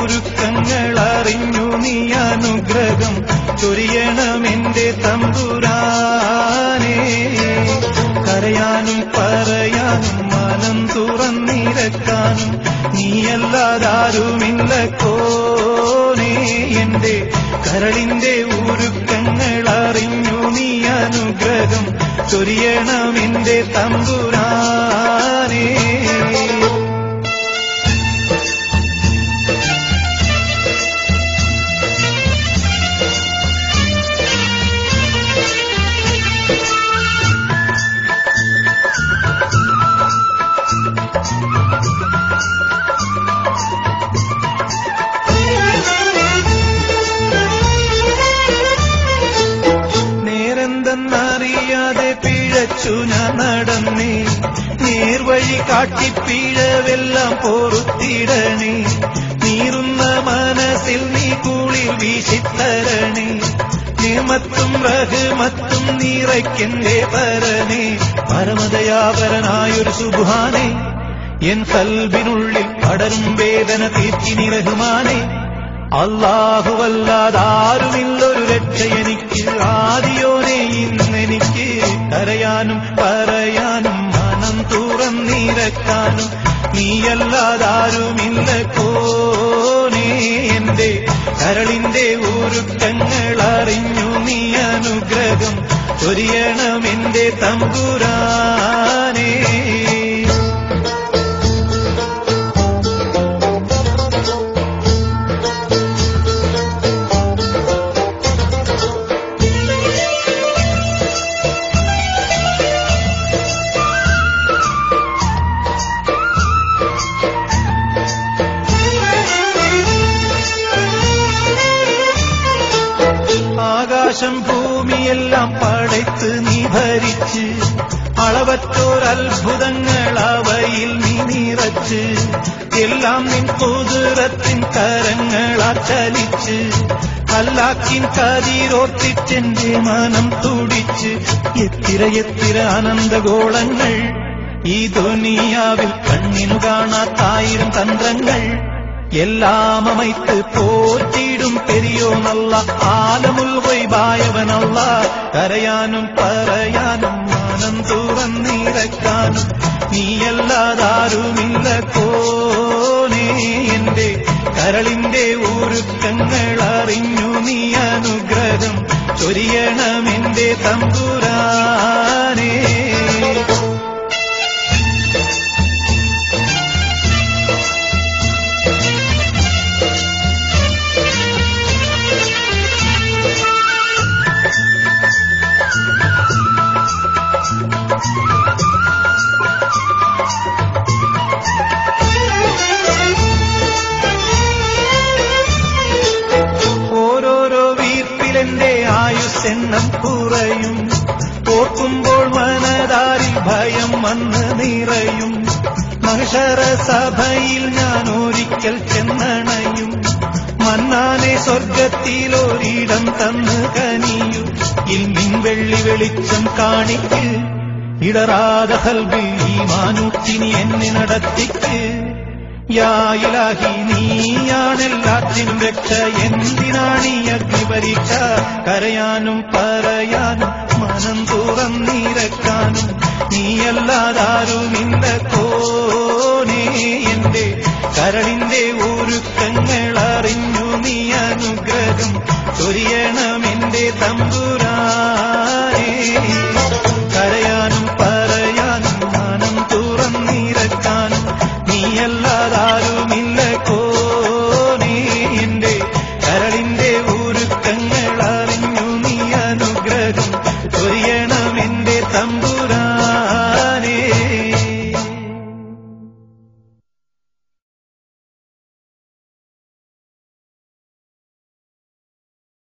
ഒരുക്കങ്ങൾ അറിഞ്ഞു നീ അനുഗ്രഹം ചൊരിയണമെന്റെ തമ്പുരാനേ. കരയാനും പറയാനും മനം തുറന്നിരക്കാനും നീയല്ലാതാരുമില്ല കോനേ. എന്റെ കരളിന്റെ ഒരുക്കങ്ങൾ അറിഞ്ഞു നീ അനുഗ്രഹം ചൊരിയണമെന്റെ തമ്പുരാനേ. നേരെന്തെന്നറിയാതെ പിഴച്ചു ഞാൻ നടന്നേ. നേർവഴി കാട്ടി പിഴവെല്ലാം പൊറുത്തിടണേ. നീറുന്ന മനസ്സിൽ നീ കുളിർ വീശിത്തരണേ. നിയമത്തും റഹ്മത്തും നിറയ്ക്കെന്റെ പരനേ. പരമദയാപരനായൊരു സുബ്ഹാനേ, എൻ കൽബിനുള്ളിൽ പടരും വേദന തീർത്തിനി റഹ്മാനേ. അല്ലാഹുവല്ലാതാരുമില്ലൊരു രക്ഷ എനിക്ക്, ആദിയോനെ ഇന്നെനിക്ക്. കരയാനും പറയാനും മനം തുറന്നിരക്കാനും നീയല്ലാതാരുമില്ല കോനേ. എന്റെ കരളിന്റെ ഒരുക്കങ്ങൾ അറിഞ്ഞു നീ അനുഗ്രഹം ചൊരിയണമെന്റെ തമ്പുരാനേ. ആകാശം ഭൂമിയെല്ലാം പടയ്ത്ത് നീ ഭരിച്ച്, അളവറ്റോരത്ഭുതങ്ങൾ അവയിൽ നീ നിറച്ച്, എല്ലാം നിൻ കുതിരത്തിൻ കരങ്ങളാ ചലിച്ച്, അല്ലാക്കിൻ കതിരോർത്തിട്ടെന്റെ മനം തുടിച്ച്. എത്തിര ആനന്ദഗോളങ്ങൾ ഈ ദുനിയാവിൽ കണ്ണിനു കാണാത്തായിരം തന്ത്രങ്ങൾ, എല്ലാം അമൈത്ത് പോറ്റിടും പെരിയോനല്ല, ആലമുൽ ഗൈബായവനല്ല. കരയാനും പറയാനും മനം തുറന്നിരക്കാനും നീയല്ലാതാരുമില്ല കോനേ. എന്റെ കരളിന്റെ ഒരുക്കങ്ങൾ അറിഞ്ഞു നീ അനുഗ്രഹം ചൊരിയണമെന്റെ തമ്പുരാനേ. ഓരോരോ വീർപ്പിലെന്റെ ആയുസ്സെണ്ണം കുറയും, ഓർക്കുമ്പോൾ മനതാരിൽ ഭയം വന്ന് നിറയും. മഹ്ശറ സഭയിൽ ഞാൻ ഒരിക്കൽ ചെന്നണയും, മന്നാനെ സ്വർഗത്തിലൊരിടം തന്ന് കനിയു. ഇൽമിൻ വെള്ളി വെളിച്ചം കാണിക്ക്, ഇടറാതെ ഖൽബിൽ ഈമാനൂറ്റിനി എന്നെ നടത്തിക്ക്. യാ ഇലാഹി നീയാണെല്ലാത്തിനും രക്ഷ, എന്തിനാണീ അഗ്നിപരീക്ഷ? കരയാനും പറയാനും മനം തുറന്നിരക്കാനും നീയല്ലാതാരുമില്ല കോനേ. എന്റെ കരളിന്റെ ഒരുക്കങ്ങൾ അറിഞ്ഞു നീ അനുഗ്രഹം ചൊരിയണമെന്റെ തമ്പു